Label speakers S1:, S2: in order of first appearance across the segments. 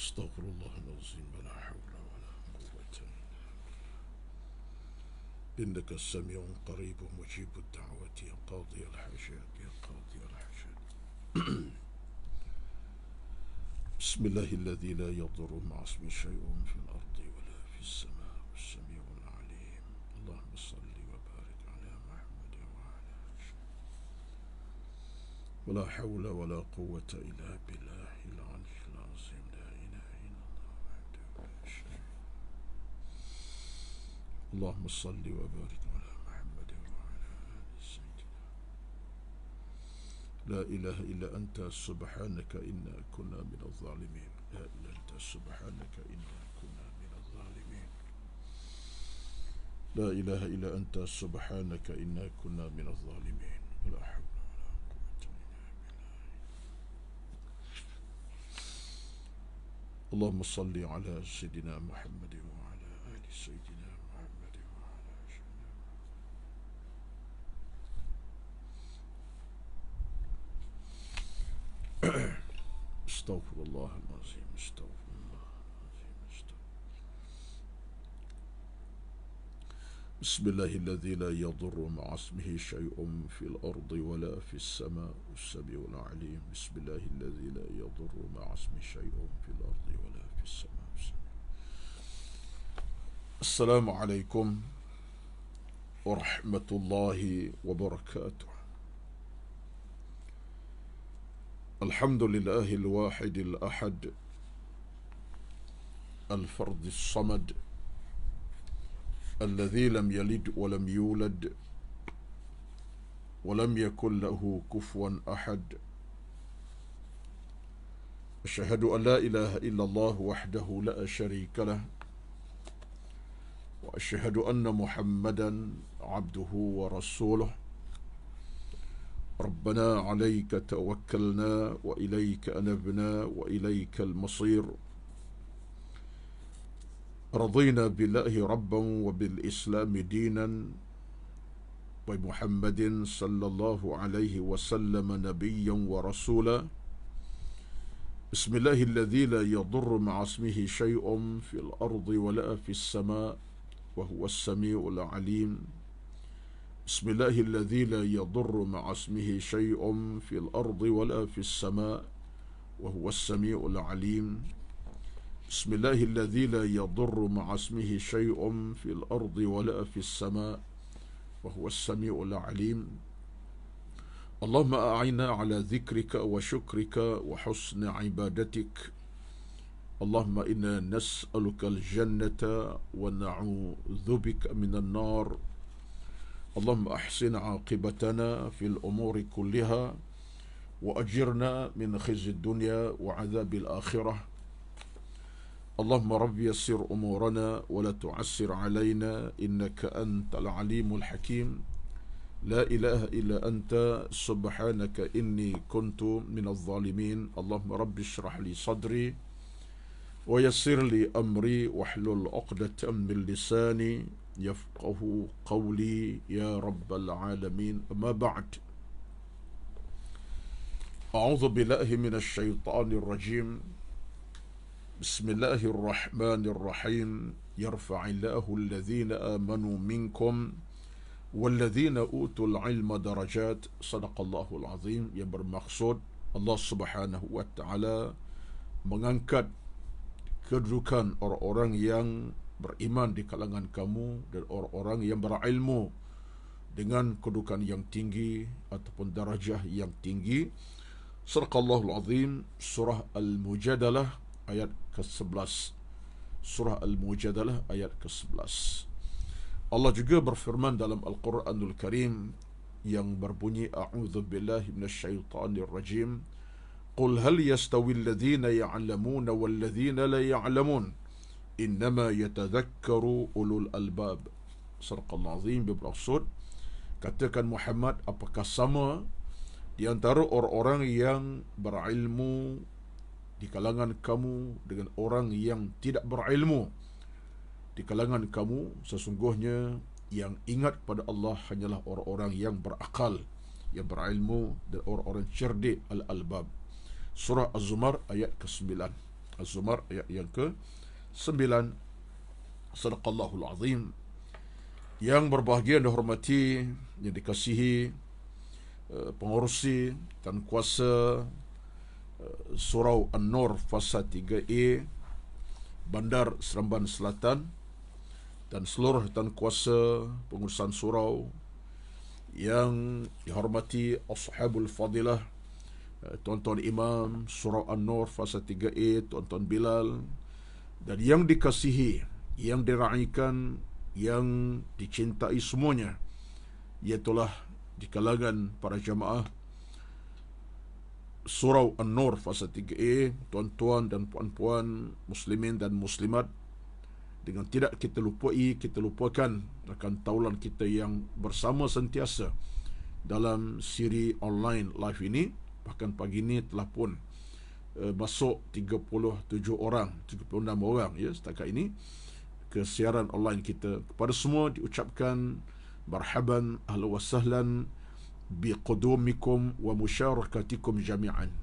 S1: Astaghfirullahalazim. La hawla wa la quwwata innaka samiun qaribun mujibud da'wati ya qadi al-hajat ya qadi al-hajat. Bismillahilladzi la yadurru ma'asmi syai'un fil ardi wa la fis sama' was-sami'ul 'alim. Allahumma salli wa barik ala Muhammad wa ala wa la hawla wa la quwwata illa billahil 'aliyyil 'azim. La ilaha illallah wahdahu la syarika lahu. Allahumma salli wa barik ala Muhammad wa ala ali sayyidina. La ilaha illa anta subhanaka inna kunna minadh zalimin. La ilaha illa subhanaka inna kunna minadh zalimin. La ilaha illa anta subhanaka inna kunna minadh zalimin. La hawla wa la quwwata illa billah. Allahumma salli ala sayyidina Muhammad wa ala ali sayyidina Muhammad wa ala sayyidina. Astaghfirullahalazim. Astaghfirullahalazim. Bismillahilladzi la yadurru ma'asmihi syai'un fil ardi wa la fis sama' was-sami'ul 'alim. Bismillahilladzi la yadurru ma'asmihi syai'un fil ardi wa la fis sama' was-sami'ul. Assalamualaikum warahmatullahi wabarakatuh. Alhamdulillahil wahidil ahad al-fardis samad alladzi lam yalid wa lam yulad wa lam yakul lahu kufuwan ahad. Asyhadu an la ilaha illallah wahdahu la syarika lah wa asyhadu anna Muhammadan abduhu wa rasuluh. Rabbana 'alaika tawakkalna wa ilaika anabna wa ilaikal masir. Radina billahi rabban wa bil islami dinan wa Muhammadin sallallahu alaihi wasallam nabiyyan wa rasula. Bismillahilladzi la yadurru ma'asmihi syai'un fil ardi wa la fis sama' wa huwas sami'ul 'alim. Bismillahilladzi la yadurru ma'asmihi syai'un fil ardi wa la fis sama' wa huwas sami'ul 'alim. Bismillahilladzi la yadurru ma'asmihi syai'un fil ardi wa la fis sama' wa huwas sami'ul 'alim. Allahumma a'inna 'ala dzikrika wa syukrika wa husni 'ibadatik. Allahumma inna nas'aluka al-jannata wa na'udzubika minan nar. Allahumma ahsin 'aqibatana fil umuri kulliha wa ajirna min khizyid dunya wa 'adzabil akhirah. Allahumma rabbi yassir umurana wa la tu'assir 'alaina innaka antal 'alimul hakim. La ilaha illa anta subhanaka inni kuntu minadh zalimin. Allahumma rabbi shrah li sadri wa yassir li amri wahlul 'uqdatam min lisani yafqahu qawli ya rabbal alamin. Amma ba'd. A'udzu billahi minasy syaithanir rajim. Bismillahirrahmanirrahim. Yarfa'illahu alladhina amanu minkum walladzina utul ilma darajat. Sadaqallahul azim. Yang bermaksud Allah Subhanahu wa taala mengangkat kedudukan orang-orang yang beriman di kalangan kamu dan orang-orang yang berilmu dengan kedudukan yang tinggi ataupun darajah yang tinggi. Sadaqallahul azim. Surah Al-Mujadalah ayat ke-11. Surah Al-Mujadalah ayat ke-11. Allah juga berfirman dalam Al-Quranul Karim yang berbunyi a'udzu billahi minasyaitonir rajim. Qul hal yastawi alladhina ya'lamuna wal ladhina la ya'lamun innama yatadhakkaru ulul albab. Sadaqallahul azim. Bermaksud, katakan Muhammad, apakah sama di antara orang-orang yang berilmu di kalangan kamu dengan orang yang tidak berilmu di kalangan kamu? Sesungguhnya yang ingat pada Allah hanyalah orang-orang yang berakal, yang berilmu dan orang-orang cerdik al-albab. Surah Az-Zumar ayat ke-9. Az-Zumar ayat yang ke-9. Sadaqallahul Azim. Yang berbahagia dan dihormati, yang dikasihi pengurusi dan kuasa Surau An-Nur Fasa 3A Bandar Seremban Selatan, dan seluruh dan kuasa pengurusan surau yang dihormati Ashabul Fadilah, Tuan-tuan Imam Surau An-Nur Fasa 3A, Tuan-tuan Bilal, dan yang dikasihi, yang diraikan, yang dicintai semuanya, iaitulah di kalangan para jamaah Surau An-Nur Fasa 3A, tuan-tuan dan puan-puan muslimin dan muslimat, dengan tidak kita lupakan rakan taulan kita yang bersama sentiasa dalam siri online live ini. Bahkan pagi ini telah pun masuk 36 orang ya setakat ini ke siaran online kita. Kepada semua diucapkan marhaban, ahlan wa sahlan biqudumikum wa musyarakatikum jami'an.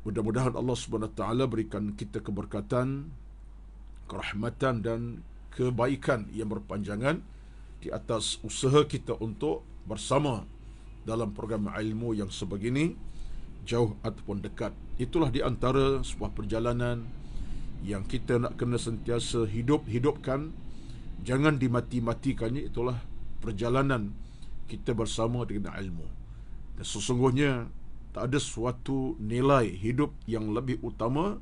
S1: Mudah-mudahan Allah Subhanahu wa taala berikan kita keberkatan, kerahmatan dan kebaikan yang berpanjangan di atas usaha kita untuk bersama dalam program ilmu yang sebegini, jauh ataupun dekat. Itulah di antara sebuah perjalanan yang kita nak kena sentiasa hidupkan, jangan dimati-matikannya. Itulah perjalanan kita bersama dengan ilmu. Dan sesungguhnya tak ada suatu nilai hidup yang lebih utama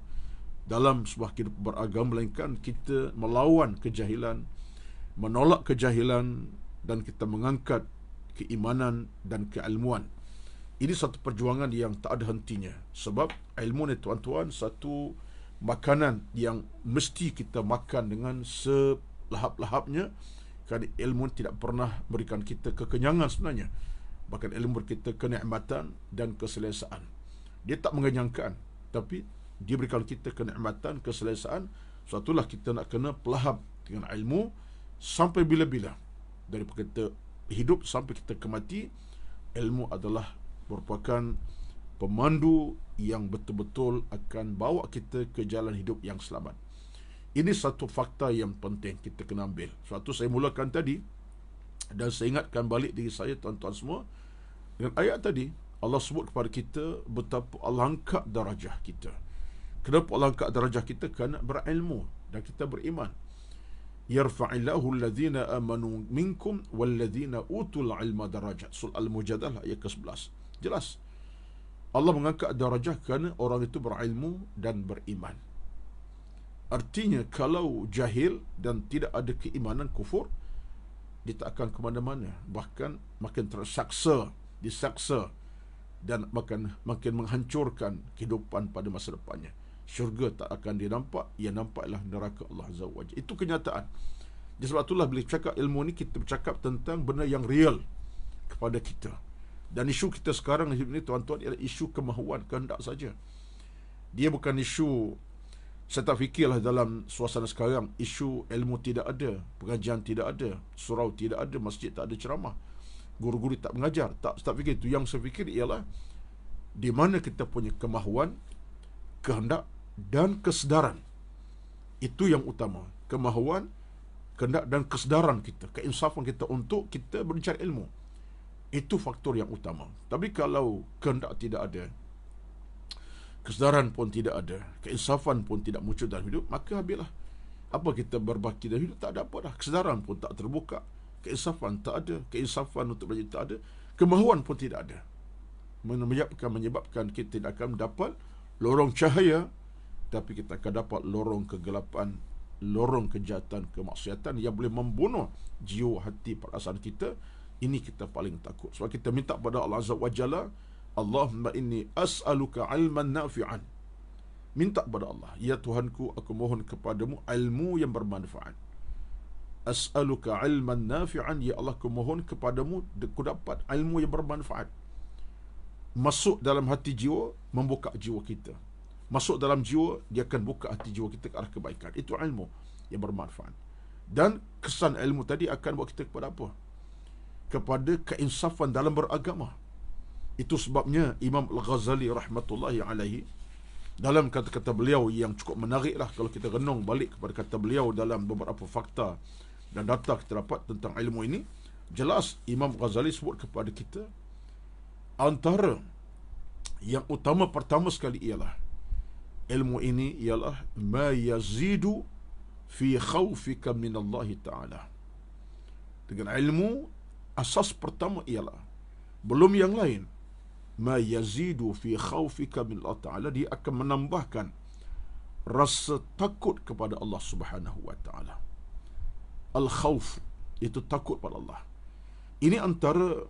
S1: dalam sebuah kehidupan beragama melainkan kita melawan kejahilan, menolak kejahilan, dan kita mengangkat keimanan dan keilmuan. Ini satu perjuangan yang tak ada hentinya. Sebab ilmu ni tuan-tuan satu makanan yang mesti kita makan dengan selahap-lahapnya, kerana ilmu tidak pernah berikan kita kekenyangan sebenarnya. Bahkan ilmu beri kita kenikmatan dan keselesaan. Dia tak mengenyangkan, tapi dia berikan kita kenikmatan, keselesaan. Suatulah kita nak kena pelahap dengan ilmu sampai bila-bila. Daripada kita hidup sampai kita kemati, ilmu adalah merupakan pemandu yang betul-betul akan bawa kita ke jalan hidup yang selamat. Ini satu fakta yang penting kita kena ambil. Suatu saya mulakan tadi, dan saya ingatkan balik diri saya, tuan-tuan semua, dengan ayat tadi. Allah sebut kepada kita betapa Allah angkat darajah kita. Kenapa Allah angkat darajah kita? Kerana berilmu dan kita beriman. Yarfa'illahu alladhina amanu minkum walladhina utul ilma darajat. Surah Al-Mujadalah ayat ke-11. Jelas Allah mengangkat darajah kerana orang itu berilmu dan beriman. Artinya kalau jahil dan tidak ada keimanan, kufur, dia tak akan ke mana-mana. Bahkan makin disaksa dan makin menghancurkan kehidupan pada masa depannya. Syurga tak akan dia nampak, ia nampaklah neraka Allah Azza wa Jalla. Itu kenyataan. Jadi sebab itulah bila cakap ilmu ni, kita bercakap tentang benda yang real kepada kita. Dan isu kita sekarang ni tuan-tuan ialah isu kemahuan, kehendak saja. Dia bukan isu, saya tak fikirlah dalam suasana sekarang, isu ilmu tidak ada, pengajian tidak ada, surau tidak ada, masjid tak ada ceramah, guru-guru tak mengajar. Tak fikir itu. Yang saya fikir ialah di mana kita punya kemahuan, kehendak dan kesedaran. Itu yang utama. Kemahuan, kehendak dan kesedaran kita, keinsafan kita untuk kita mencari ilmu. Itu faktor yang utama. Tapi kalau kehendak tidak ada, kesedaran pun tidak ada, keinsafan pun tidak muncul dalam hidup, maka habislah. Apa kita berbakti dalam hidup? Tak ada apa dah. Kesedaran pun tak terbuka, keinsafan tak ada, keinsafan untuk belajar tak ada, kemahuan pun tidak ada. Menyebabkan kita tidak akan mendapat lorong cahaya, tapi kita akan dapat lorong kegelapan, lorong kejahatan, kemaksiatan yang boleh membunuh jiwa, hati, perasaan kita. Ini kita paling takut. Sebab kita minta pada Allah Azza wa Jalla, Allahumma inni as'aluka ilman nafi'an. Minta kepada Allah, ya Tuhanku, aku mohon kepadamu ilmu yang bermanfaat. As'aluka ilman nafi'an, ya Allah, aku mohon kepadamu aku dapat ilmu yang bermanfaat. Masuk dalam hati jiwa, membuka jiwa kita. Masuk dalam jiwa, dia akan buka hati jiwa kita ke arah kebaikan. Itu ilmu yang bermanfaat. Dan kesan ilmu tadi akan buat kita kepada apa? Kepada keinsafan dalam beragama. Itu sebabnya Imam Al-Ghazali rahmatullahi alaihi Dalam kata-kata beliau yang cukup menariklah kalau kita renung balik kepada kata beliau dalam beberapa fakta dan data kita dapat tentang ilmu ini, jelas Imam Ghazali sebut kepada kita antara yang utama pertama sekali ialah ilmu ini ialah ma yazidu fi khawfika min Allah Ta'ala. Dengan ilmu, asas pertama ialah belum yang lain, ma yazidu fi khawfika min Allah Ta'ala, dia akan menambahkan rasa takut kepada Allah Subhanahu wa Ta'ala. Al-khawf itu takut pada Allah. Ini antara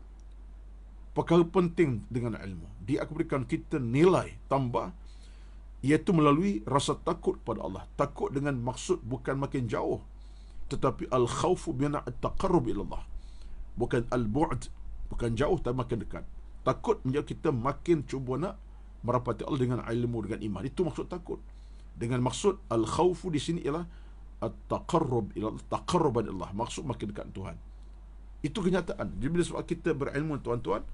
S1: perkara penting dengan ilmu. Dia akan berikan kita nilai tambah, iaitu melalui rasa takut pada Allah. Takut dengan maksud bukan makin jauh, tetapi al-khawfu bina at-taqarrub ila Allah. Bukan al-bu'd, bukan jauh tapi makin dekat. Takut menjadi kita makin cuba nak merapati Allah dengan ilmu, dengan iman. Itu maksud takut. Dengan maksud al-khawfu di sini ialah at-taqarrub ila Allah, taqarruban ila Allah. Maksud makin dekat Tuhan. Itu kenyataan. Jadi bila sebab kita berilmu, tuan-tuan,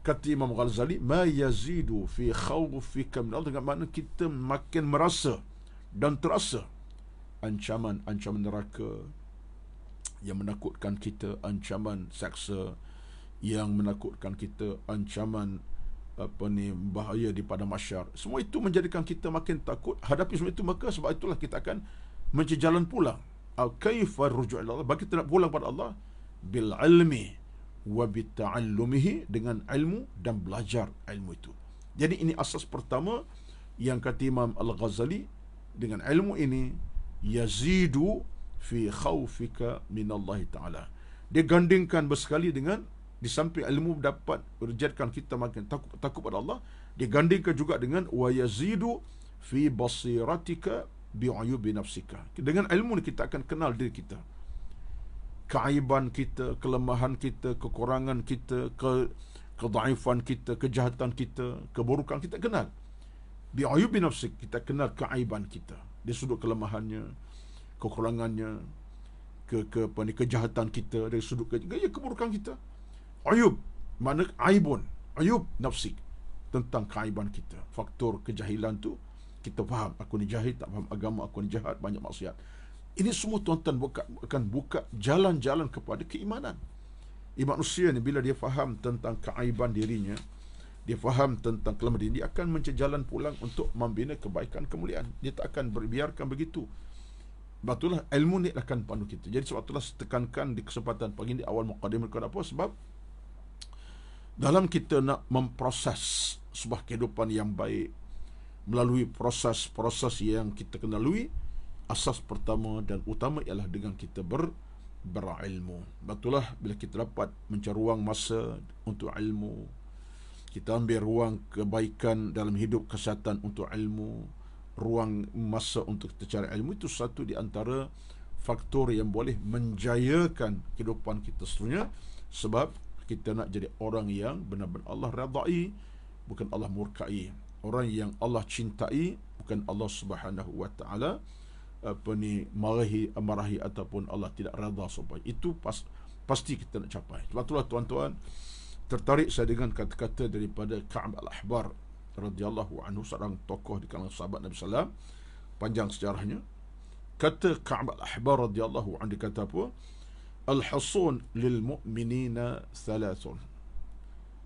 S1: kata Imam Ghazali, ma yazidu fi khawfika min Allah, dengan makna kita makin merasa dan terasa ancaman neraka yang menakutkan kita, ancaman seksa yang menakutkan kita, ancaman bahaya di padang mahsyar. Semua itu menjadikan kita makin takut hadapi semua itu. Maka sebab itulah kita akan mencari jalan pulang. Kaifa ruju' ila Allah, bagi kita nak pulang pada Allah bil ilmi wa bita'allumihi, dengan ilmu dan belajar ilmu itu. Jadi ini asas pertama yang kata Imam Al-Ghazali, dengan ilmu ini yazidu fi khawfika min Allah Ta'ala. Dia gandingkan bersekali dengan, di samping ilmu dapat menjadikan kita makin takut pada Allah, dia gandingkan juga dengan wa yazidu fi basiratika bi'uyubi nafsika. Dengan ilmu ni kita akan kenal diri kita, keaiban kita, kelemahan kita, kekurangan kita, kedaifan kita, kejahatan kita, keburukan kita kenal. Bi'ayubi nafsik, kita kenal keaiban kita, dari sudut kelemahannya, kekurangannya, kejahatan kita, dari sudut keburukan kita. Ayub, makna aibun, ayub nafsik, tentang keaiban kita. Faktor kejahilan tu kita faham, aku ni jahil, tak faham agama, aku ni jahat, banyak maksiat. Ini semua tuan-tuan akan buka jalan-jalan kepada keimanan. Manusia ni bila dia faham tentang keaiban dirinya, dia faham tentang kelemahan diri, dia akan mencari jalan pulang untuk membina kebaikan, kemuliaan. Dia tak akan berbiarkan begitu. Sebab itulah ilmu ni akan pandu kita. Jadi sebab itulah tekankan di kesempatan pagi ini awal mukadimah apa, sebab dalam kita nak memproses sebuah kehidupan yang baik melalui proses-proses yang kita kena lalui, asas pertama dan utama ialah dengan kita berilmu. Betullah bila kita dapat mencari ruang masa untuk ilmu, kita ambil ruang kebaikan dalam hidup, kesihatan untuk ilmu, ruang masa untuk kita cari ilmu, itu satu di antara faktor yang boleh menjayakan kehidupan kita seterusnya. Sebab kita nak jadi orang yang benar-benar Allah redai, bukan Allah murkai. Orang yang Allah cintai, bukan Allah Subhanahu wa Ta'ala marahi ataupun Allah tidak redha sampai. Itu pasti kita nak capai. Sebab itulah tuan-tuan, tertarik saya dengan kata-kata daripada Ka'ab al-Ahbar radhiyallahu anhu, seorang tokoh di kalangan sahabat Nabi sallallahu, panjang sejarahnya. Kata Ka'ab al-Ahbar radhiyallahu anhu, dia kata apa? Al-husun lil mu'minina thalathun.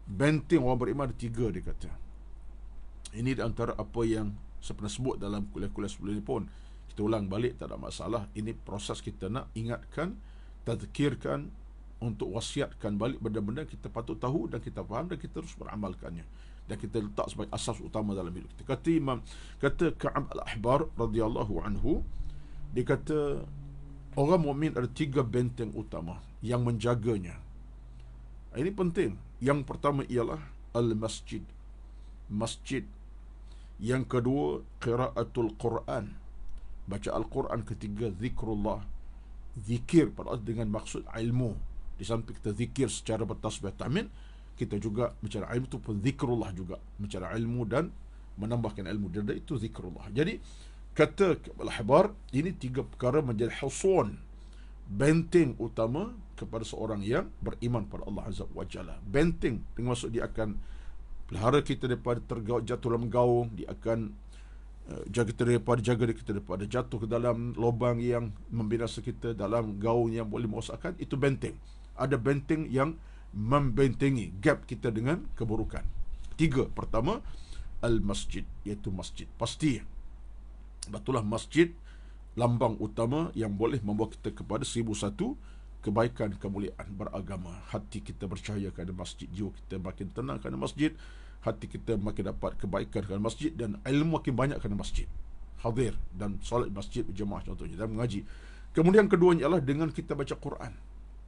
S1: Benteng orang beriman ada 3, dia kata. Ini di antara apa yang saya pernah sebut dalam kuliah-kuliah sebelum ini pun. Kita ulang balik, tak ada masalah. Ini proses kita nak ingatkan, tazkirkan, untuk wasiatkan balik benda-benda kita patut tahu dan kita faham dan kita terus beramalkannya, dan kita letak sebagai asas utama dalam hidup kita. Kata Ka'ab al-Ahbar radhiyallahu anhu, dia kata orang mukmin ada 3 benteng utama yang menjaganya. Ini penting. Yang pertama ialah al-masjid, masjid. Yang kedua qiraatul Quran, baca Al-Quran. Ketiga zikrullah, zikir pada Allah dengan maksud ilmu. Di samping kita zikir secara bertasbih tahmid, kita juga bicara ilmu itu pun zikrullah juga, bicara ilmu dan menambahkan ilmu, dan itu zikrullah. Jadi kata al-Ahbar, ini 3 perkara menjadi husun, benteng utama kepada seorang yang beriman pada Allah Azza wa Jalla. Benteng dengan maksud dia akan pelihara kita daripada jatuh dalam gaung, dia akan jaga diri kita daripada jatuh ke dalam lubang yang membinasakan kita, dalam gaung yang boleh merosakkan. Itu benteng. Ada benteng yang membentengi gap kita dengan keburukan. 3, pertama, al-masjid, iaitu masjid. Pasti betullah masjid lambang utama yang boleh membawa kita kepada 1001 kebaikan, kemuliaan beragama. Hati kita bercahaya kerana masjid, jiwa kita makin tenang kerana masjid, hati kita makin dapat kebaikan kerana masjid, dan ilmu makin banyak kerana masjid. Hadir dan solat masjid berjemaah contohnya, dan mengaji. Kemudian keduanya ialah dengan kita baca Quran.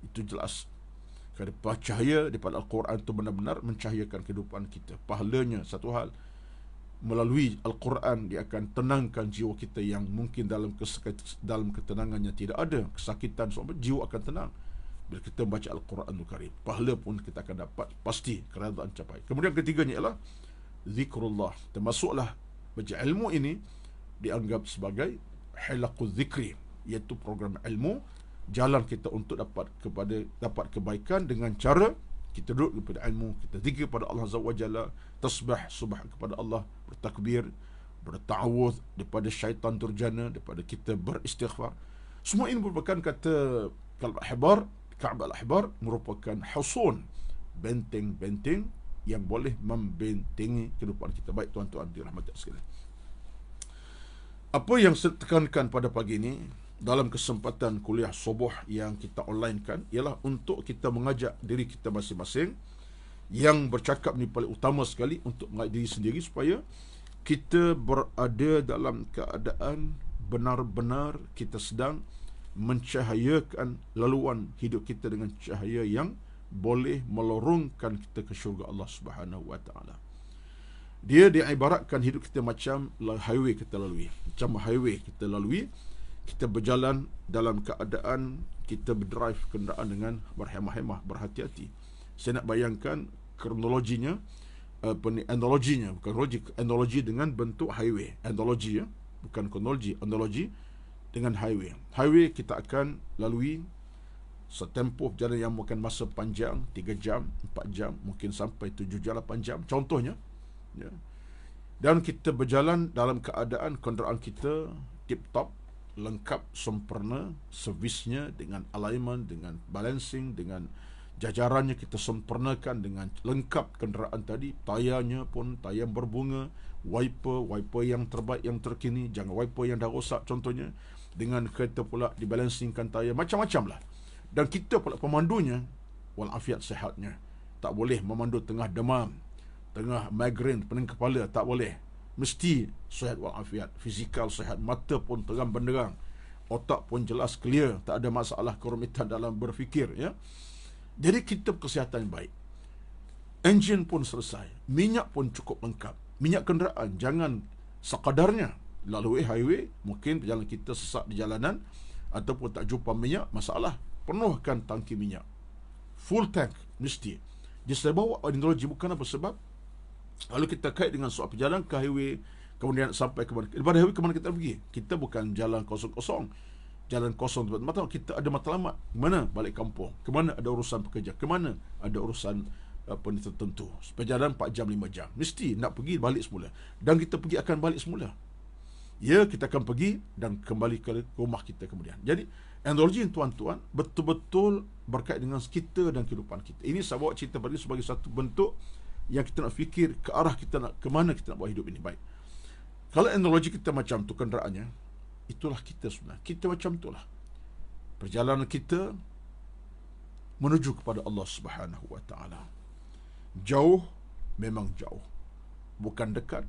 S1: Itu jelas. Kerana cahaya daripada Al-Quran itu benar-benar mencahayakan kehidupan kita. Pahalanya satu hal, melalui Al-Quran dia akan tenangkan jiwa kita yang mungkin dalam ketenangannya tidak ada kesakitan, sebab jiwa akan tenang bila kita membaca Al-Quranul Karim. Pahala pun kita akan dapat pasti, keredaan capai. Kemudian ketiganya ialah zikrullah. Termasuklah baca ilmu ini dianggap sebagai hilaqul zikri, iaitu program ilmu, jalan kita untuk dapat kebaikan dengan cara kita duduk kepada ilmu, kita zikir kepada Allah Azza wa Jalla, tasbih, subah kepada Allah, bertakbir, berta'awudz daripada syaitan durjana, daripada kita beristighfar. Semua ini merupakan, kata Ka'b al-Ahbar, merupakan husun, benteng-benteng yang boleh membentengi kehidupan kita. Baik tuan-tuan dirahmati sekalian, apa yang saya tekankan pada pagi ini dalam kesempatan kuliah subuh yang kita online kan, ialah untuk kita mengajak diri kita masing-masing. Yang bercakap ni paling utama sekali untuk mengajak diri sendiri, supaya kita berada dalam keadaan benar-benar kita sedang mencahayakan laluan hidup kita dengan cahaya yang boleh melorongkan kita ke syurga Allah Subhanahu wa taala. Dia diibaratkan hidup kita macam highway kita lalui. Macam highway kita lalui, kita berjalan dalam keadaan kita berdrive kenderaan dengan berhemah-hemah, berhati-hati. Saya nak bayangkan kronologinya, analoginya, bukan analogi dengan bentuk highway. Analogi, ya, bukan kronologi, analogi dengan highway. Highway kita akan lalui setempoh jalan yang memakan masa panjang, 3 jam, 4 jam, mungkin sampai 7 jam, 8 jam contohnya, ya. Dan kita berjalan dalam keadaan kenderaan kita tip-top, lengkap, sempurna, servisnya dengan alignment, dengan balancing, dengan jajarannya kita sempurnakan dengan lengkap kenderaan tadi. Tayarnya pun tayar berbunga, wiper yang terbaik, yang terkini, jangan wiper yang dah rosak contohnya. Dengan kereta pula dibalancingkan tayar, macam-macam lah. Dan kita pula pemandunya walafiat sihatnya, tak boleh memandu tengah demam, tengah migraine, pening kepala, tak boleh. Mesti sihat walafiat, fizikal sihat, mata pun terang benderang, otak pun jelas clear, tak ada masalah kerumitan dalam berfikir, ya. Jadi kita kesihatan yang baik. Enjin pun selesai, minyak pun cukup lengkap. Minyak kenderaan jangan sekadarnya. Lalui highway, mungkin perjalanan kita sesak di jalanan ataupun tak jumpa minyak, masalah. Penuhkan tangki minyak, full tank mesti. Jadi saya bawa teknologi bukan apa sebab lalu kita kait dengan soal perjalanan ke highway, kemudian sampai ke mana, daripada highway ke mana kita pergi. Kita bukan jalan kosong-kosong, jalan kosong tempat-tempat. Kita ada matlamat, ke mana balik kampung, ke mana ada urusan pekerja, ke mana ada urusan apa ni tertentu. Perjalanan 4 jam 5 jam, mesti nak pergi balik semula, dan kita pergi akan balik semula. Ya, kita akan pergi dan kembali ke rumah kita kemudian. Jadi analogi tuan-tuan betul-betul berkait dengan kita dan kehidupan kita. Ini saya bawa cerita bagi sebagai satu bentuk yang kita nak fikir ke arah kita nak, ke mana kita nak buat hidup ini. Baik, kalau analogi kita macam tu kenderaannya, itulah kita sebenarnya. Kita macam itulah perjalanan kita menuju kepada Allah Subhanahu wa taala. Jauh, memang jauh, bukan dekat.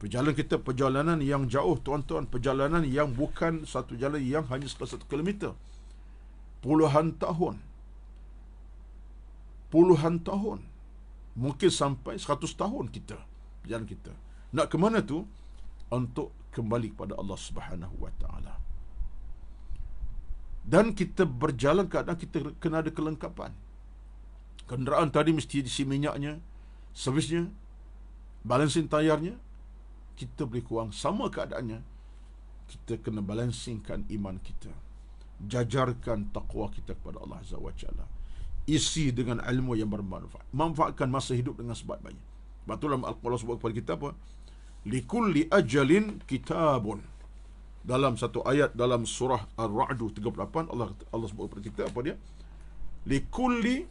S1: Perjalanan kita perjalanan yang jauh tuan-tuan, perjalanan yang bukan satu jalan yang hanya sekitar 1 kilometer. Puluhan tahun, mungkin sampai 100 tahun kita perjalanan kita. Nak ke mana tu? Untuk kembali kepada Allah Subhanahu wa taala. Dan kita berjalan keadaan kita kena ada kelengkapan. Kenderaan tadi mesti diisi minyaknya, servisnya, balancing tayarnya. Kita boleh kurang sama keadaannya, kita kena balancingkan iman kita, jajarkan taqwa kita kepada Allah Azza wa Jalla, isi dengan ilmu yang bermanfaat, manfaatkan masa hidup dengan sebaik-baiknya. Betul dalam Al-Quran sebut kepada kita apa? likulli ajalin kitabun. Dalam satu ayat dalam surah Ar-Ra'd 38, Allah sebut kepada kita apa dia? Likulli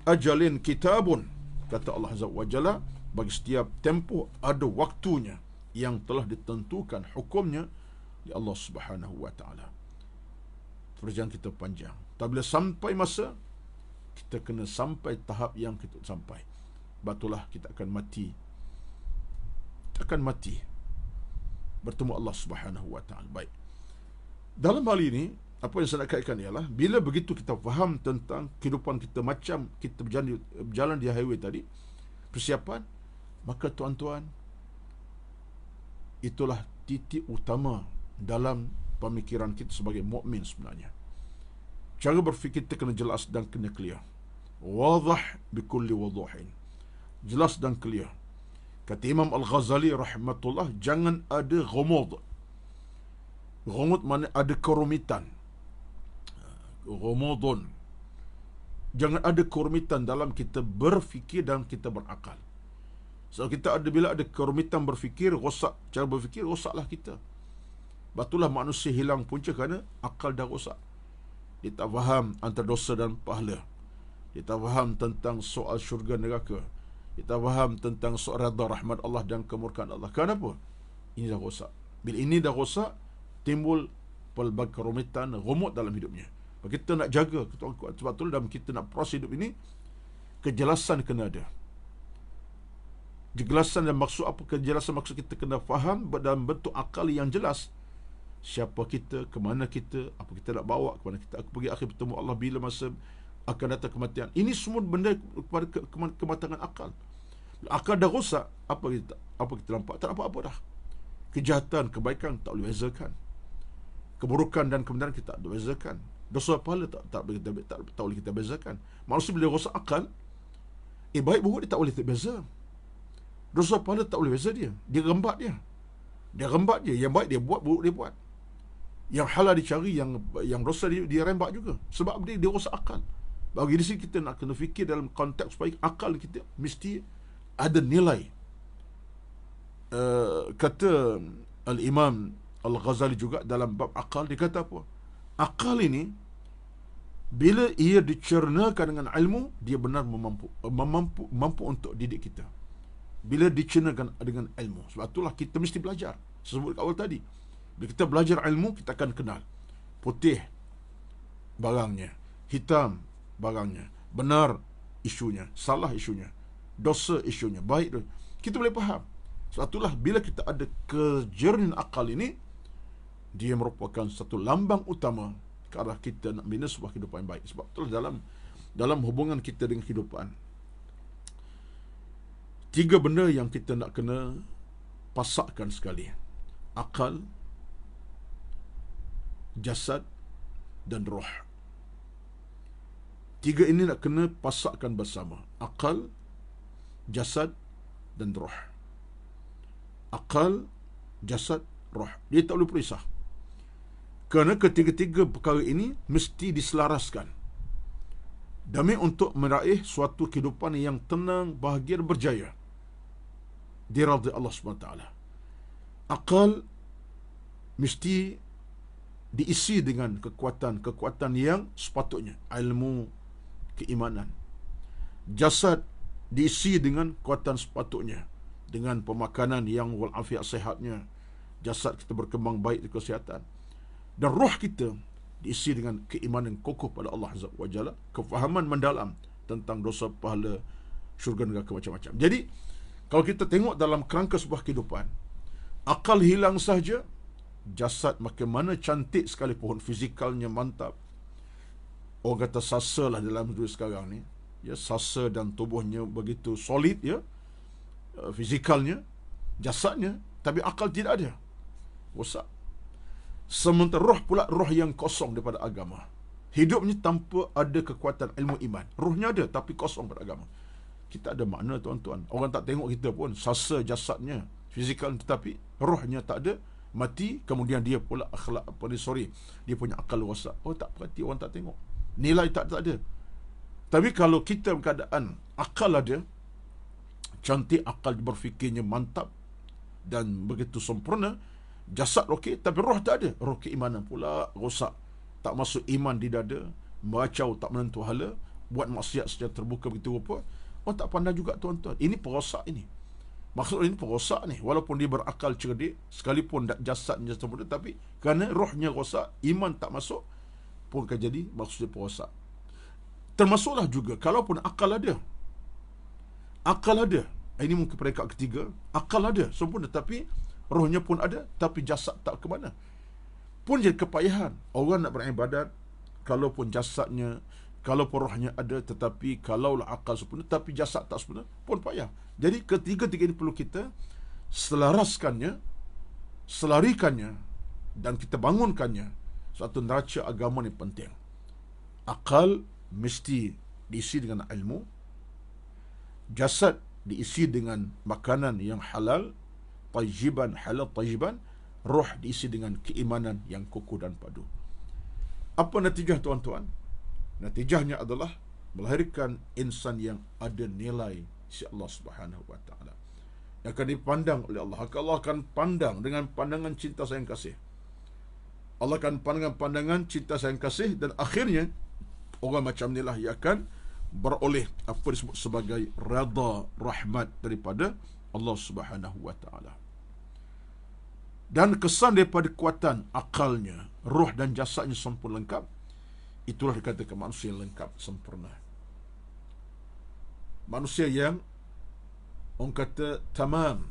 S1: ajalin kitabun. Kata Allah Azza wa Jalla, bagi setiap tempoh ada waktunya yang telah ditentukan hukumnya di Allah Subhanahu wa taala. Perjalanan kita panjang. Tak bila sampai masa, kita kena sampai tahap yang kita sampai. Batulah kita akan mati. Akan mati bertemu Allah Subhanahu wa taala. Baik. Dalam hal ini, apa yang saya nak kaitkan ialah bila begitu kita faham tentang kehidupan kita macam kita berjalan di highway tadi, persiapan, maka tuan-tuan, itulah titik utama dalam pemikiran kita sebagai mukmin sebenarnya. Cara berfikir kita kena jelas dan kena clear. Wadah bikulli waduhin. Jelas dan clear. Kata Imam Al-Ghazali rahmatullah, jangan ada ghumud. Ghumud mana ada kerumitan. Ghumudun. Jangan ada kerumitan dalam kita berfikir dan kita berakal. So kita ada, bila ada kerumitan berfikir, rosak cara berfikir, rosaklah kita. Batulah manusia hilang punca kerana akal dah rosak. Dia tak faham antara dosa dan pahala. Dia tak faham tentang soal syurga neraka. Kita faham tentang soal redha rahmat Allah dan kemurkaan Allah. Kenapa? Ini dah rosak. Bila ini dah rosak, timbul pelbagai kerumitan, rumut dalam hidupnya. Kita nak jaga, sebab tu dalam kita nak proses hidup ini, kejelasan kena ada. Kejelasan dan maksud apa? Kejelasan maksud kita kena faham dalam bentuk akal yang jelas. Siapa kita, ke mana kita, apa kita nak bawa, ke mana kita pergi akhir bertemu Allah, bila masa akan datang kematian. Ini semua benda kepada kematangan akal. Akal dah rosak, apa kita nampak? Tak nampak apa dah. Kejahatan, kebaikan tak boleh bezakan. Keburukan dan kebenaran kita tak boleh bezakan. Dosa pahala tak boleh kita bezakan. Manusia bila rosak akal, baik buruk dia tak boleh terbeza. Dosa pahala tak boleh beza dia. Dia rembat dia. Yang baik dia buat, buruk dia buat. Yang halal dicari, yang dosa dia rembat juga. Sebab dia rosak akal. Bagi di sini kita nak kena fikir dalam konteks supaya akal kita mesti ada nilai. Kata Al-Imam Al-Ghazali juga dalam bab akal, dia kata apa? Akal ini bila ia dicernakan dengan ilmu, dia benar mampu untuk didik kita. Bila dicernakan dengan ilmu, sebab itulah kita mesti belajar. Saya sebut kat awal tadi, bila kita belajar ilmu, kita akan kenal putih barangnya, hitam barangnya, benar isunya, salah isunya, dosa isunya, baik, kita boleh faham. Sebab itulah bila kita ada kejernihan akal ini, dia merupakan satu lambang utama ke arah kita nak bina sebuah kehidupan yang baik. Sebab itulah dalam hubungan kita dengan kehidupan, tiga benda yang kita nak kena pasakkan sekali: akal, jasad dan roh. Tiga ini nak kena pasakkan bersama: akal, jasad dan roh. Akal, jasad, roh. Dia tak boleh perisah. Kerana ketiga-tiga perkara ini mesti diselaraskan demi untuk meraih suatu kehidupan yang tenang, bahagia dan berjaya di radha Allah SWT. Akal mesti diisi dengan kekuatan yang sepatutnya, ilmu, keimanan. Jasad diisi dengan kekuatan sepatutnya, dengan pemakanan yang walafiat sehatnya, jasad kita berkembang baik di kesihatan. Dan roh kita diisi dengan keimanan kokoh pada Allah Azza wa Jalla, kefahaman mendalam tentang dosa, pahala, syurga, neraka, macam-macam. Jadi kalau kita tengok dalam kerangka sebuah kehidupan, akal hilang sahaja, jasad makin mana cantik sekali pohon, fizikalnya mantap. Orang kata sasa lah dalam dunia sekarang ni, ya, sasa dan tubuhnya begitu solid, ya, fizikalnya, jasadnya, tapi akal tidak ada, rosak. Sementara roh pula, roh yang kosong daripada agama, hidupnya tanpa ada kekuatan ilmu iman. Rohnya ada tapi kosong pada agama. Kita ada makna, tuan-tuan. Orang tak tengok kita pun, sasa jasadnya, fizikal, tetapi rohnya tak ada, mati. Kemudian dia pula akhlak, dia punya akal rosak. Oh, tak perhati, orang tak tengok, nilai tak ada. Tapi kalau kita keadaan akal ada, cantik, akal berfikirnya mantap, dan begitu sempurna. Jasad okey, tapi roh tak ada. Roh keimanan pula rosak. Tak masuk iman di dada, meracau tak menentu hala, buat maksiat secara terbuka begitu rupa. Orang tak pandang juga tuan-tuan. Ini perosak ini. Maksud ini perosak ni. Walaupun dia berakal cerdik, sekalipun jasadnya sempurna, tapi kerana rohnya rosak, iman tak masuk, pun akan jadi maksudnya perosak. Termasuklah juga, kalaupun akal ada. Akal ada. Ini mungkin peringkat ketiga. Akal ada, sempurna, tapi rohnya pun ada, tapi jasad tak ke mana. Pun jadi kepayahan. Orang nak beribadat, kalaupun jasadnya, kalaupun rohnya ada, tetapi kalaulah akal sempurna, tapi jasad tak sempurna, pun payah. Jadi ketiga-tiga ini perlu kita selaraskannya, selarikannya, dan kita bangunkannya. Suatu neraca agama ni penting. Akal mesti diisi dengan ilmu. Jasad diisi dengan makanan yang halal, tayyiban, halal tayyiban. Roh diisi dengan keimanan yang kukuh dan padu. Apa natijah tuan-tuan? Natijahnya adalah melahirkan insan yang ada nilai si Allah Subhanahu wa taala, yang akan dipandang oleh Allah. Allah akan pandang dengan pandangan cinta sayang kasih. Allah akan pandang pandangan cinta sayang kasih, dan akhirnya orang macam inilah yang akan beroleh apa disebut sebagai redha rahmat daripada Allah Subhanahu wa taala. Dan kesan daripada kekuatan akalnya, roh dan jasadnya sempurna lengkap, itulah dikatakan manusia yang lengkap, sempurna. Manusia yang orang kata tamam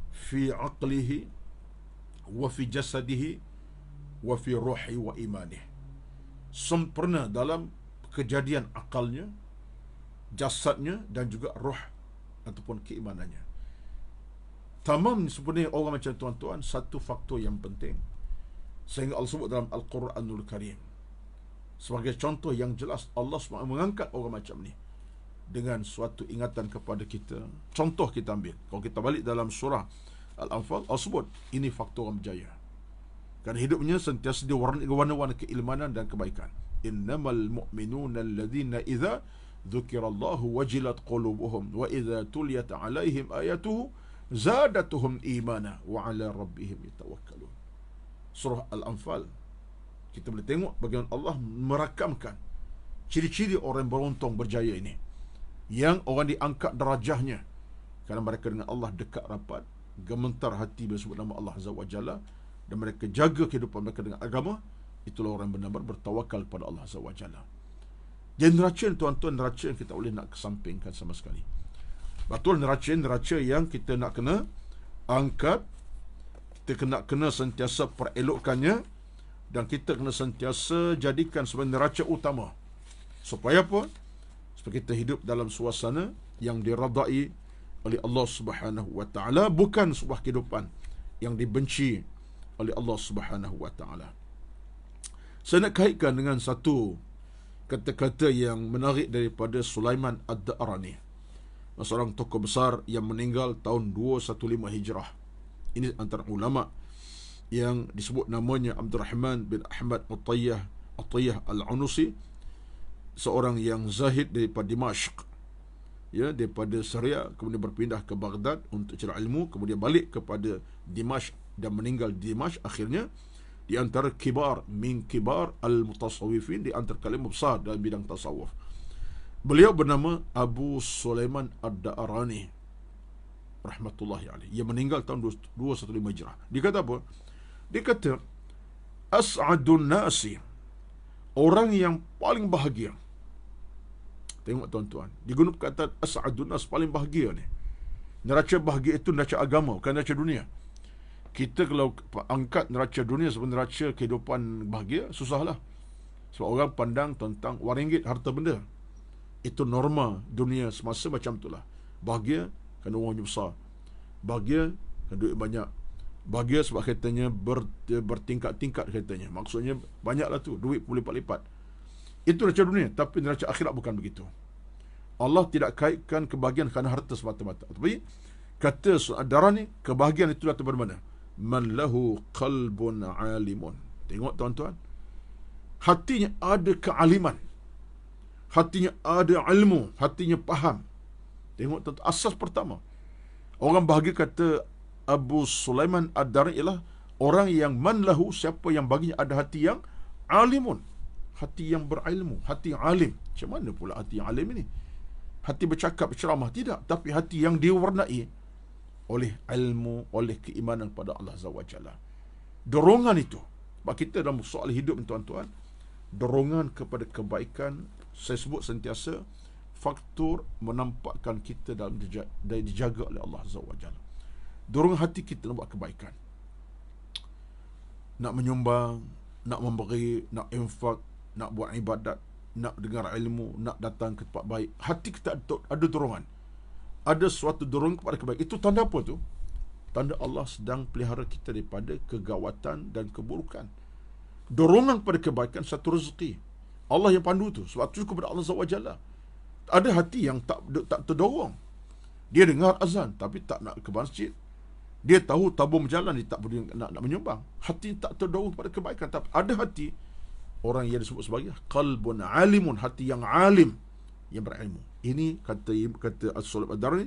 S1: fi aqlihi wa fi jasadihi wa fi ruhi wa imanih. Sempurna dalam kejadian akalnya, jasadnya, dan juga roh ataupun keimanannya. Tamam sebenarnya orang macam tuan-tuan satu faktor yang penting, sehingga Allah sebut dalam Al-Quranul Karim sebagai contoh yang jelas. Allah SWT mengangkat orang macam ni dengan suatu ingatan kepada kita. Contoh kita ambil, kalau kita balik dalam surah Al-Anfal, Allah sebut ini faktor orang berjaya, kerana hidupnya sentiasa diwarna-warna keilmanan dan kebaikan. Innamal mu'minuna alladhina idza dzukirallahu wajilat qulubuhum wa idza tuliyat alaihim ayatuhu zadatuhum imana wa ala rabbihim yatawakkalun. Surah Al-Anfal, kita boleh tengok bagaimana Allah merakamkan ciri-ciri orang beruntung berjaya ini, yang orang diangkat darajahnya kerana mereka dengan Allah dekat rapat, gemetar hati bila sebut nama Allah Azza wa Jalla, dan mereka jaga kehidupan mereka dengan agama. Itulah orang benar-benar bertawakal pada Allah Azza wa Jalla. Jadi neraca tuan-tuan, neraca yang kita boleh nak kesampingkan sama sekali. Betul, neraca yang kita nak kena angkat, kita kena sentiasa perelokkannya, dan kita kena sentiasa jadikan sebagai neraca utama. Supaya apa? Supaya kita hidup dalam suasana yang diradai oleh Allah Subhanahu wa taala, bukan sebuah kehidupan yang dibenci oleh Allah Subhanahu wa taala. Saya nak kaitkan dengan satu kata-kata yang menarik daripada Sulaiman Ad-Da'rani, seorang tokoh besar yang meninggal tahun 215 Hijrah. Ini antara ulama yang disebut namanya Abdul Rahman bin Ahmad At-Tayyah Al-Anusi, seorang yang zahid daripada Dimashq, ya, daripada Syria, kemudian berpindah ke Baghdad untuk cari ilmu, kemudian balik kepada Dimashq dan meninggal di Dimashq. Akhirnya di antara kibar al-mutasawwifin, di antara kalangan besar dalam bidang tasawuf. Beliau bernama Abu Sulaiman Ad-Da'rani rahmatullahi alaih. Ia meninggal tahun 215 Hijrah. Dia kata apa? Dia kata as'adun nasi, orang yang paling bahagia. Tengok tuan-tuan, diguna perkataan as'adun nas, paling bahagia ni. Neraca bahagia itu neraca agama, bukan neraca dunia. Kita kalau angkat neraca dunia sebagai neraca kehidupan bahagia, susahlah. Sebab orang pandang tentang wang ringgit, harta benda. Itu norma dunia semasa macam itulah. Bahagia kerana wangnya besar, bahagia kerana duit banyak, bahagia sebab katanya bertingkat-tingkat katanya. Maksudnya banyaklah tu, duit berlipat-lipat. Itu neraca dunia. Tapi neraca akhirat bukan begitu. Allah tidak kaitkan kebahagiaan kerana harta semata-mata. Tapi kata Ad-Da'rani, kebahagiaan itu datang dari mana? Man lahu qalbun alimun. Tengok tuan-tuan, hatinya ada kealiman, hatinya ada ilmu, hatinya faham. Tengok tuan-tuan, asas pertama, Orang bahagia kata Abu Sulaiman Ad-Dari ialah orang yang man lahu, siapa yang baginya ada hati yang alimun, hati yang berilmu, hati yang alim. Macam mana pula hati yang alim ini? Hati bercakap, berceramah? Tidak. Tapi hati yang diwarnai oleh ilmu, oleh keimanan pada Allah Azza wa Jalla. Dorongan itu. Sebab kita dalam soal hidup, tuan-tuan, dorongan kepada kebaikan, saya sebut sentiasa, faktor menampakkan kita dalam dijaga oleh Allah Azza wa Jalla. Dorongan hati kita nak buat kebaikan, nak menyumbang, nak memberi, nak infak, nak buat ibadat, nak dengar ilmu, nak datang ke tempat baik. Hati kita ada dorongan, ada suatu dorongan kepada kebaikan. Itu tanda apa tu? Tanda Allah sedang pelihara kita daripada kegawatan dan keburukan. Dorongan kepada kebaikan satu rezeki. Allah yang pandu tu. Sebab tu kepada Allah Subhanahu wa Taala. Ada hati yang tak terdorong. Dia dengar azan tapi tak nak ke masjid. Dia tahu tabung berjalan, dia tak boleh nak menyumbang. Hati tak terdorong kepada kebaikan. Tapi ada hati, orang yang disebut sebagai qalbun alimun, hati yang alim, yang berilmu. Ini kata As-Sulaiman Ad-Dari,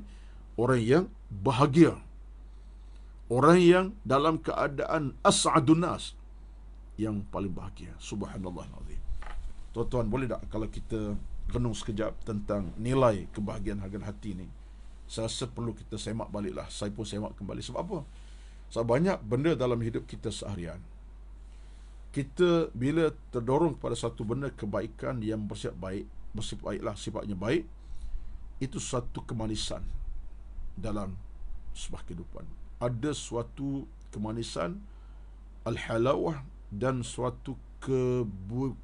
S1: orang yang bahagia, orang yang dalam keadaan as'adun nas, yang paling bahagia. Subhanallah azim. Tuan-tuan, boleh tak kalau kita renung sekejap tentang nilai kebahagiaan harga hati ni? Saya rasa perlu kita semak baliklah. Saya pun semak kembali. Sebab apa? Sebab banyak benda dalam hidup kita seharian, kita bila terdorong kepada satu benda kebaikan yang bersifat baiklah, sifatnya baik, itu satu kemanisan dalam sebuah kehidupan. Ada suatu kemanisan, al-halawah, dan suatu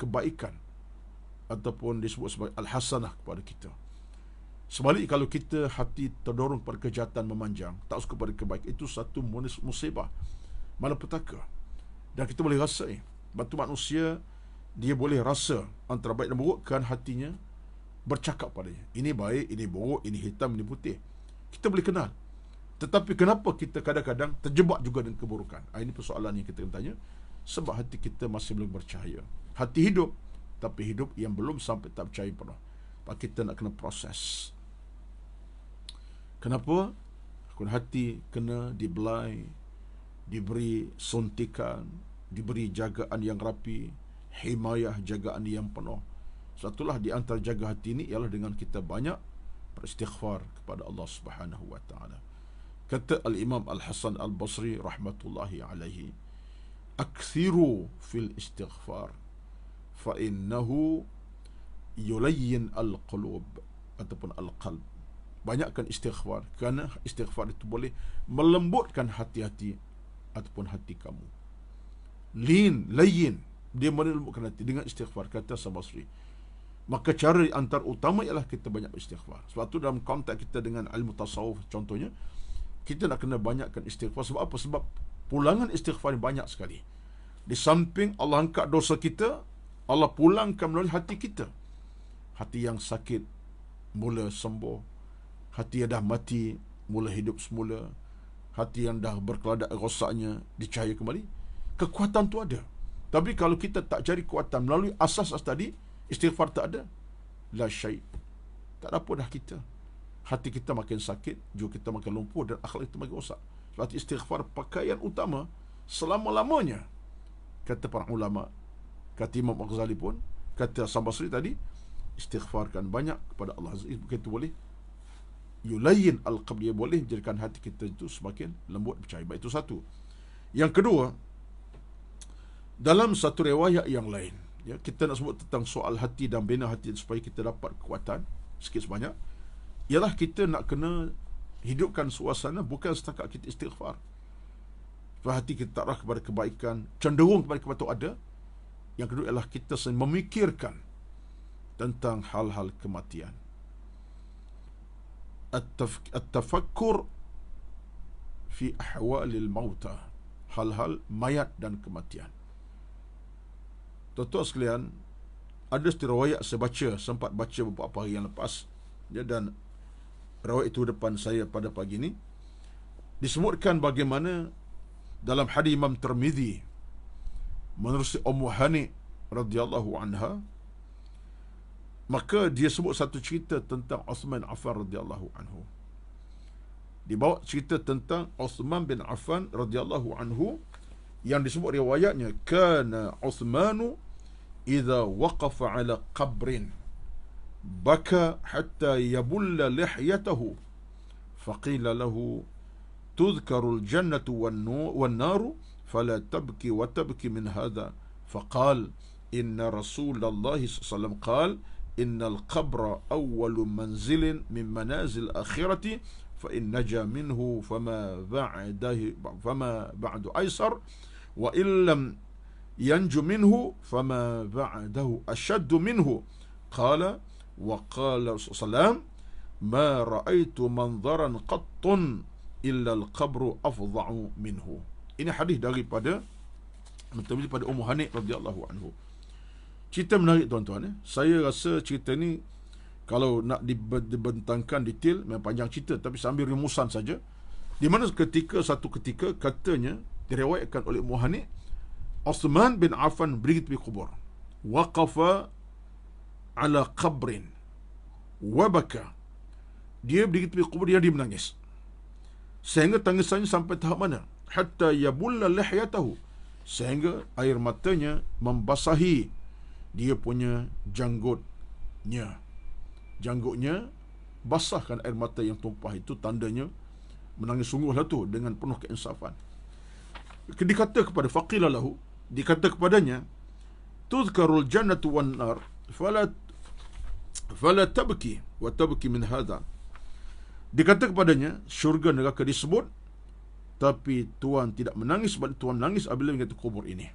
S1: kebaikan, ataupun disebut sebagai al-hasanah kepada kita. Sebaliknya, kalau kita hati terdorong pada kejahatan, memanjang, tak suka pada kebaikan, itu satu musibah, malapetaka. Dan kita boleh rasa batu manusia, dia boleh rasa antara baik dan buruk kan hatinya bercakap padanya. Ini baik, ini buruk, ini hitam, ini putih. Kita boleh kenal. Tetapi kenapa kita kadang-kadang terjebak juga dengan keburukan? Ini persoalan yang kita kena tanya. Sebab hati kita masih belum bercahaya. Hati hidup, tapi hidup yang belum sampai tak percaya penuh. Maka kita nak kena proses. Kenapa? Hati kena dibelai, diberi suntikan, diberi jagaan yang rapi, himayah, jagaan yang penuh. Satulah di antara jaga hati ini ialah dengan kita banyak beristighfar kepada Allah Subhanahu wa Ta'ala. Kata Al-Imam Al-Hasan Al-Basri rahmatullahi alaihi, akthiru fil istighfar fa innahu yulayyin al-qulub, ataupun al-qalb. Banyakkan istighfar, kerana istighfar itu boleh melembutkan hati-hati ataupun hati kamu. Layyin, dia melembutkan hati dengan istighfar, kata Al-Basri. Maka cara antara utama ialah kita banyak beristighfar. Sebab tu dalam konteks kita dengan ilmu tasawuf contohnya, kita nak kena banyakkan istighfar. Sebab apa? Sebab pulangan istighfar banyak sekali. Di samping Allah angkat dosa kita, Allah pulangkan melalui hati kita. Hati yang sakit mula sembuh, hati yang dah mati mula hidup semula, hati yang dah berkeladak rosaknya dicahaya kembali. Kekuatan tu ada. Tapi kalau kita tak cari kekuatan melalui asas tadi, istighfar tak ada, la syai', tak ada apa dah kita. Hati kita makin sakit, jiwa kita makin lumpuh, dan akhlak kita makin rosak. Sebab istighfar pakaian utama selama-lamanya. Kata para ulama, kata Imam Al-Ghazali pun, kata Al-Basri tadi, istighfarkan banyak kepada Allah. Kita boleh yulayyin al-qalb, dia boleh menjadikan hati kita itu semakin lembut, percaya. Baik, itu satu. Yang kedua, dalam satu riwayat yang lain, ya, kita nak sebut tentang soal hati dan bina hati supaya kita dapat kekuatan sikit sebanyak, ialah kita nak kena hidupkan suasana bukan setakat kita istighfar. Supaya hati kita arah kepada kebaikan, cenderung kepada kebaikan ada. Yang kedua ialah kita memikirkan tentang hal-hal kematian. At-tafakkur fi ahwalil mauta, hal-hal mayat dan kematian. Tuan-tuan sekalian, ada riwayat saya baca, sempat baca beberapa hari yang lepas, ya, dan riwayat itu depan saya pada pagi ini, disebutkan bagaimana dalam hadis Imam Tirmizi menerusi Ummu Hani radhiyallahu anha, maka dia sebut satu cerita tentang Uthman Affan radhiyallahu anhu. Dibawa cerita tentang Uthman bin Affan radhiyallahu anhu, yang disebut riwayatnya, kana Uthmanu idza waqafa ala qabrin baka hatta yabulla lihyatahu faqila lahu tudhkaru al-jannatu wan-naru fala tabki wa tabki min hadha faqal inna Rasulullah sallallahu qala innal qabra awwalu manzilin min manazil akhirati fa in naja minhu fama ba'du aysar wa illam yanju minhu fama ba'dahu ashaddu minhu qala wa qala sallam ma ra'aitu manzaran qattun illa al-qabru afdha'u minhu. Ini hadis daripada Ummu Hani radhiyallahu anhu. Cerita menarik tuan-tuan. Saya rasa cerita ni kalau nak dibentangkan detail memang panjang cerita, tapi sambil rumusan saja. Di mana satu ketika katanya diriwayatkan oleh Ummu Hani, Uthman bin Affan pergi tepi kubur. Waqafa ala qabrin wa baka. Dia pergi tepi kubur, dia menangis. Sehingga tangisannya sampai tahap mana? Hatta yabulla lihyatahu. Sehingga air matanya membasahi dia punya janggutnya. Janggutnya basahkan air mata yang tumpah itu, tandanya menangis sungguhlah tu dengan penuh keinsafan. Dikata kepada faqila lahu, dikata kepadanya, tudhkarul jannatu wan nar fala tabki wa tabki min hadha. Dikata kepadanya, syurga neraka disebut, tapi tuan tidak menangis sebab tuan menangis apabila mengingat kubur ini.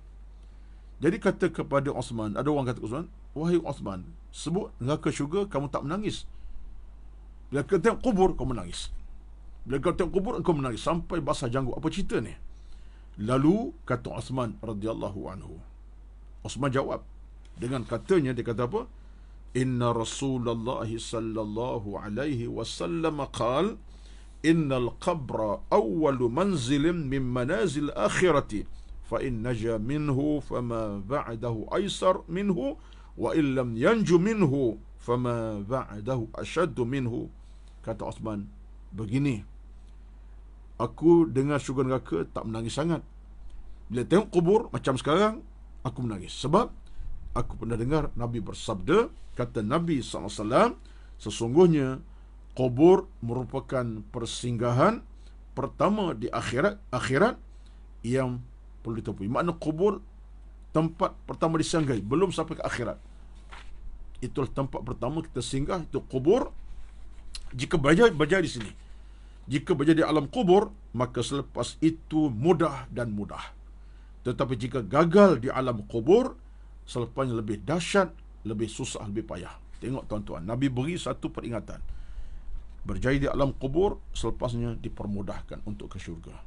S1: Jadi kata kepada Uthman, ada orang kata kepada Uthman, wahai Uthman, sebut neraka syurga kamu tak menangis. Bila kau tengok kubur kau menangis. Bila kau tengok kubur kau menangis sampai basah janggut. Apa cerita ni? Lalu kata Uthman radhiyallahu anhu, Uthman jawab dengan katanya, dia kata apa? Inna Rasulullah sallallahu alaihi wasallam qala innal qabra awwalu manzilin min manazil akhirati fa in naja minhu fama ba'dahu aysar minhu wa in lam yanju minhu fama ba'dahu ashaddu minhu. Kata Uthman begini, aku dengar syurga neraka tak menangis sangat. Bila tengok kubur macam sekarang, aku menangis. Sebab aku pernah dengar Nabi bersabda, kata Nabi SAW, sesungguhnya kubur merupakan persinggahan pertama di akhirat yang perlu ditemui. Makna kubur tempat pertama disanggai, belum sampai ke akhirat. Itulah tempat pertama kita singgah, itu kubur. Jika berjaya di sini, jika berjaya di alam kubur, maka selepas itu mudah dan mudah. Tetapi jika gagal di alam kubur, selepasnya lebih dahsyat, lebih susah, lebih payah. Tengok tuan-tuan, Nabi beri satu peringatan. Berjaya di alam kubur, selepasnya dipermudahkan untuk ke syurga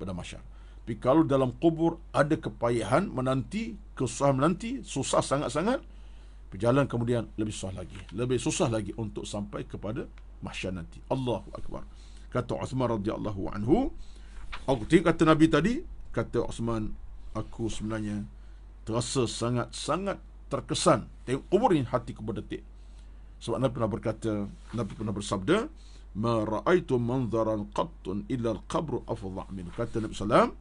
S1: pada mahsyar. Tapi kalau dalam kubur ada kepayahan menanti, kesusahan menanti, susah sangat-sangat, berjalan kemudian lebih susah lagi untuk sampai kepada mahsyar nanti. Allahu Akbar. Kata Uthman radhiyallahu anhu, kata Nabi tadi, kata Uthman, aku sebenarnya terasa sangat-sangat terkesan tengok kubur ini, hatiku berdetik. Sebab Nabi pernah berkata, Nabi pernah bersabda, ma ra'aitu manzaran qattun illa al-qabru afdha' min. Kata Nabi SAW,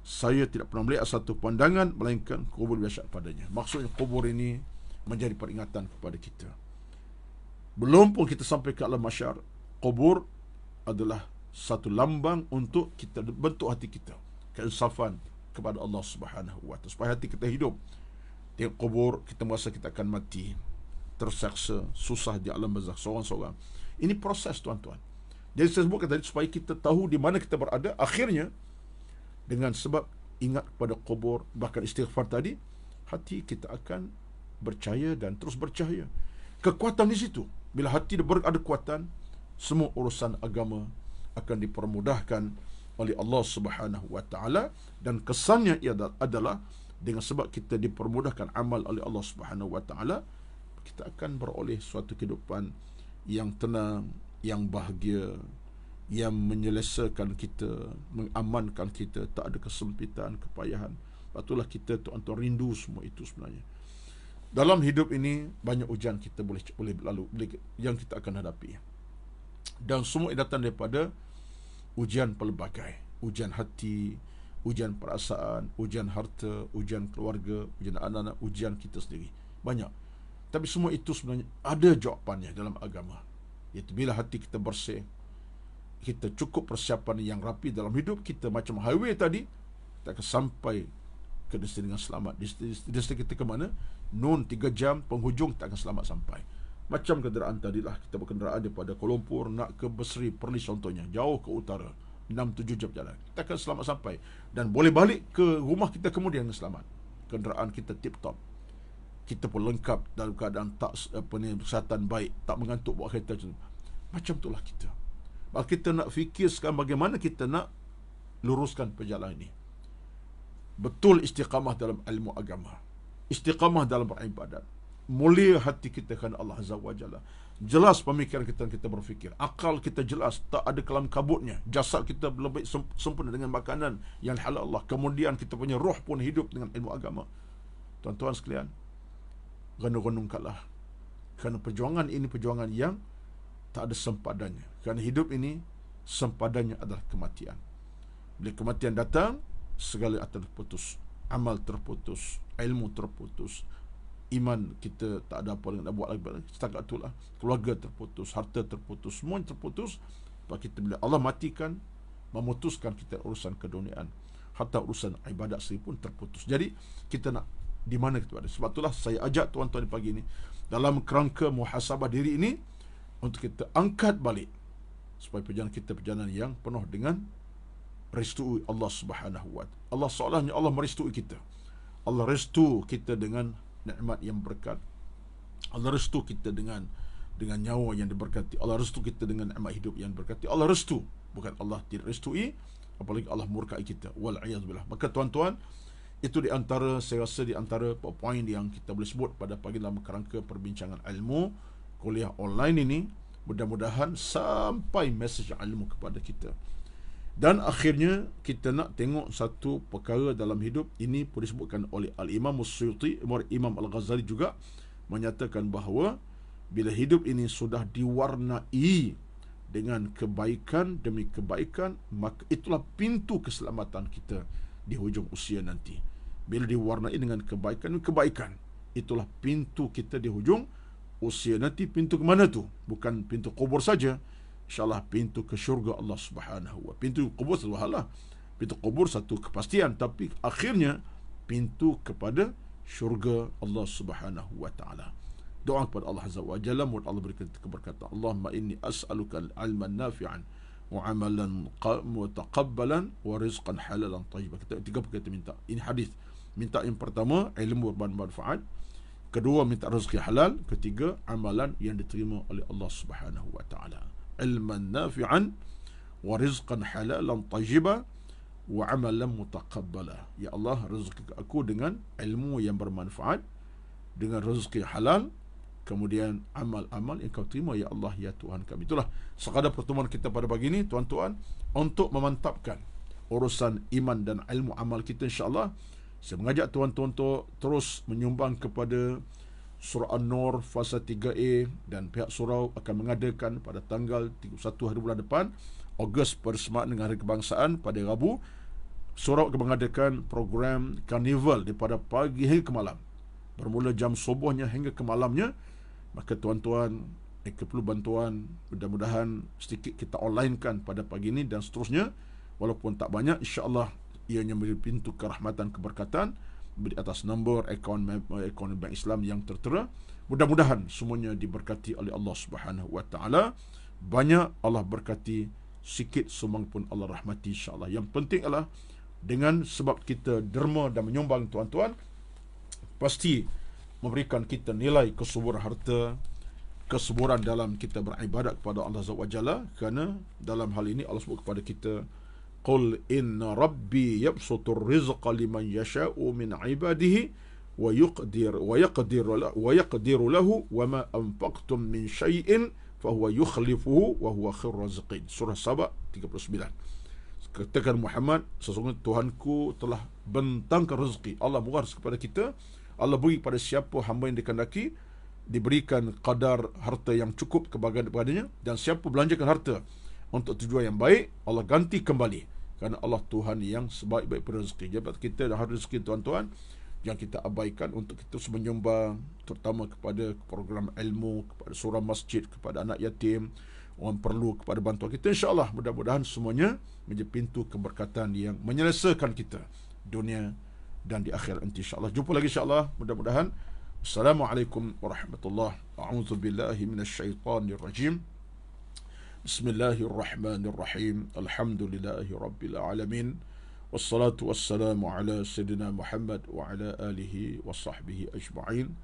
S1: saya tidak pernah melihat satu pandangan melainkan kubur dahsyat padanya. Maksudnya kubur ini menjadi peringatan kepada kita. Belum pun kita sampai ke alam mahsyar, kubur adalah satu lambang untuk kita bentuk hati kita, keinsafan kepada Allah Subhanahu wa ta'ala, supaya hati kita hidup. Tengok kubur, kita merasa kita akan mati, terseksa, susah di alam barzakh seorang-seorang. Ini proses tuan-tuan. Jadi saya sebutkan tadi supaya kita tahu di mana kita berada. Akhirnya dengan sebab ingat kepada kubur, bahkan istighfar tadi, hati kita akan bercahaya dan terus bercahaya. Kekuatan di situ. Bila hati ada kekuatan, semua urusan agama akan dipermudahkan oleh Allah Subhanahu wa ta'ala, dan kesannya ia adalah dengan sebab kita dipermudahkan amal oleh Allah Subhanahu wa ta'ala, kita akan beroleh suatu kehidupan yang tenang, yang bahagia, yang menyelesaikan kita, mengamankan kita, tak ada kesempitan, kepayahan. Itulah kita tuan-tuan rindu semua itu sebenarnya. Dalam hidup ini banyak ujian kita boleh berlalu, yang kita akan hadapi, dan semua datang daripada ujian pelbagai, ujian hati, ujian perasaan, ujian harta, ujian keluarga, ujian anak-anak, ujian kita sendiri. Banyak. Tapi semua itu sebenarnya ada jawapannya dalam agama. Iaitu bila hati kita bersih, kita cukup persiapan yang rapi dalam hidup kita, macam highway tadi, kita akan sampai ke destinasi dengan selamat. Destinasi kita ke mana? Nun 3 jam, penghujung kita akan selamat sampai. Macam kenderaan tadilah, kita berkenderaan daripada Kuala Lumpur nak ke Besri, Perlis contohnya, jauh ke utara, 6-7 jam jalan, kita akan selamat sampai dan boleh balik ke rumah kita kemudian dengan selamat. Kenderaan kita tip top, kita pun lengkap dalam keadaan tak kesihatan baik, tak mengantuk bawa kereta. Macam itulah kita. Maka kita nak fikir sekarang bagaimana kita nak luruskan perjalanan ini. Betul istiqamah dalam ilmu agama, istiqamah dalam beribadat, mulia hati kita kerana Allah Azza wa Jalla. Jelas pemikiran kita berfikir, akal kita jelas, tak ada kelam kabutnya, jasad kita lebih sempurna dengan makanan yang halal Allah. Kemudian kita punya roh pun hidup dengan ilmu agama. Tuan-tuan sekalian, renung-renungkanlah, kerana perjuangan ini perjuangan yang tak ada sempadannya. Kerana hidup ini sempadannya adalah kematian. Bila kematian datang, segala akan terputus, amal terputus, ilmu terputus, iman kita tak ada apa yang nak buat lagi. Setakat itulah, keluarga terputus, harta terputus, semua terputus. Sebab kita bila Allah matikan, memutuskan kita urusan keduniaan, hatta urusan ibadat sendiri pun terputus. Jadi kita nak di mana kita ada. Sebab itulah saya ajak tuan-tuan di pagi ini dalam kerangka muhasabah diri ini untuk kita angkat balik supaya perjalanan kita perjalanan yang penuh dengan restu Allah Subhanahu wa taala. Allah seolahnya Allah merestui kita. Allah restu kita dengan nikmat yang berkat. Allah restu kita dengan nyawa yang diberkati. Allah restu kita dengan nikmat hidup yang berkati. Allah restu, bukan Allah tidak restui, apalagi Allah murkai kita. Wal a'yadzu billah. Maka tuan-tuan, itu di antara, saya rasa di antara poin yang kita boleh sebut pada pagi dalam kerangka perbincangan ilmu kuliah online ini. Mudah-mudahan sampai mesej ilmu kepada kita. Dan akhirnya kita nak tengok satu perkara dalam hidup ini pun disebutkan oleh Al-Imam As-Suyuti, Imam Al-Ghazali juga menyatakan bahawa bila hidup ini sudah diwarnai dengan kebaikan demi kebaikan, maka itulah pintu keselamatan kita di hujung usia nanti. Bila diwarnai dengan kebaikan demi kebaikan, itulah pintu kita di hujung usia nanti. Pintu ke mana tu? Bukan pintu kubur saja. InsyaAllah pintu ke syurga Allah Subhanahu wa. Pintu kubur satu hal lah. Pintu kubur satu kepastian, tapi akhirnya pintu kepada syurga Allah Subhanahu wa ta'ala. Doa kepada Allah Azza wa Jalla, moga Allah berikan keberkatan. Allahumma inni as'aluka al-ilman nafi'an wa amalan mutaqabbalan wa rizqan halalan tayyiban. Kita tiga perkara minta. Ini hadis. Minta yang pertama ilmu bermanfaat, kedua minta rezeki halal, ketiga amalan yang diterima oleh Allah Subhanahu wa ta'ala. Ilman nafi'an wa rizqan halalan tayyiban wa amalan mutaqabbala. Ya Allah, rezeki aku dengan ilmu yang bermanfaat, dengan rezeki halal, kemudian amal-amal yang kau terima ya Allah ya Tuhan kami. Itulah sekadar pertemuan kita pada pagi ini tuan-tuan, untuk memantapkan urusan iman dan ilmu amal kita insya-Allah. Saya mengajak tuan-tuan untuk terus menyumbang kepada Surah An-Nur fasa 3A, dan pihak surau akan mengadakan pada tanggal 31 hari bulan depan, Ogos, bersemaan dengan Hari Kebangsaan pada Rabu. Surau akan mengadakan program karnival daripada pagi hingga ke malam, bermula jam subuhnya hingga ke malamnya. Maka tuan-tuan perlu bantuan, mudah-mudahan sedikit kita onlinekan pada pagi ini dan seterusnya, walaupun tak banyak, insya-Allah ianya menjadi pintu kerahmatan, keberkatan di atas nombor akaun bank Islam yang tertera. Mudah-mudahan semuanya diberkati oleh Allah Subhanahu wa taala. Banyak Allah berkati, sikit sumbang pun Allah rahmati insya-Allah. Yang penting adalah dengan sebab kita derma dan menyumbang tuan-tuan, pasti memberikan kita nilai kesuburan harta, kesuburan dalam kita beribadat kepada Allah Azza wa Jalla. Kerana dalam hal ini Allah sebut kepada kita, Qul inna rabbi yabsutur rizqa liman yasha'u min ibadihi wa yaqdiru lahu wa ma anfaqtum min syai'in fahuwa yukhlifuhu wa huwa khairur raziqin. Surah Saba 39. Katakan Muhammad, sesungguhnya Tuhanku telah bentangkan rezeki. Allah murah kepada kita. Allah beri pada siapa hamba yang dikehendaki, diberikan kadar harta yang cukup kepadanya, dan siapa belanjakan harta untuk tujuan yang baik, Allah ganti kembali. Kerana Allah Tuhan yang sebaik-baik rezeki. Jadi kita dah ada rezeki tuan-tuan, yang kita abaikan untuk kita menyumbang, terutama kepada program ilmu, kepada surau masjid, kepada anak yatim, orang perlu, kepada bantuan kita. InsyaAllah mudah-mudahan semuanya menjadi pintu keberkatan yang menyelesaikan kita dunia dan di akhirat nanti, insyaAllah. Jumpa lagi insyaAllah, mudah-mudahan. Assalamualaikum warahmatullahi wabarakatuh. A'udzu billahi minasyaitonir rajim. Bismillahirrahmanirrahim. Alhamdulillahi rabbil alamin. Wassalatu wassalamu ala sayyidina Muhammad wa ala alihi wa sahbihi ajma'in.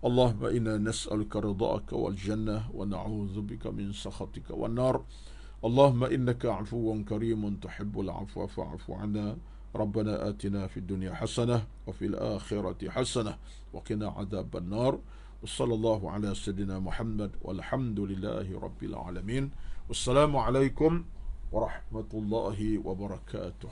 S1: Allahumma inna nas'aluka ridha'aka wal jannah wa na'udzu bika min sakhatika wan nar. Allahumma innaka 'afuwun karimun tuhibbul 'afwa fa'fu 'anna. ربنا آتنا في الدنيا حسنة وفي الآخرة حسنة وقنا عذاب النار وصلى الله على سيدنا محمد والحمد لله رب العالمين والسلام عليكم ورحمة الله وبركاته.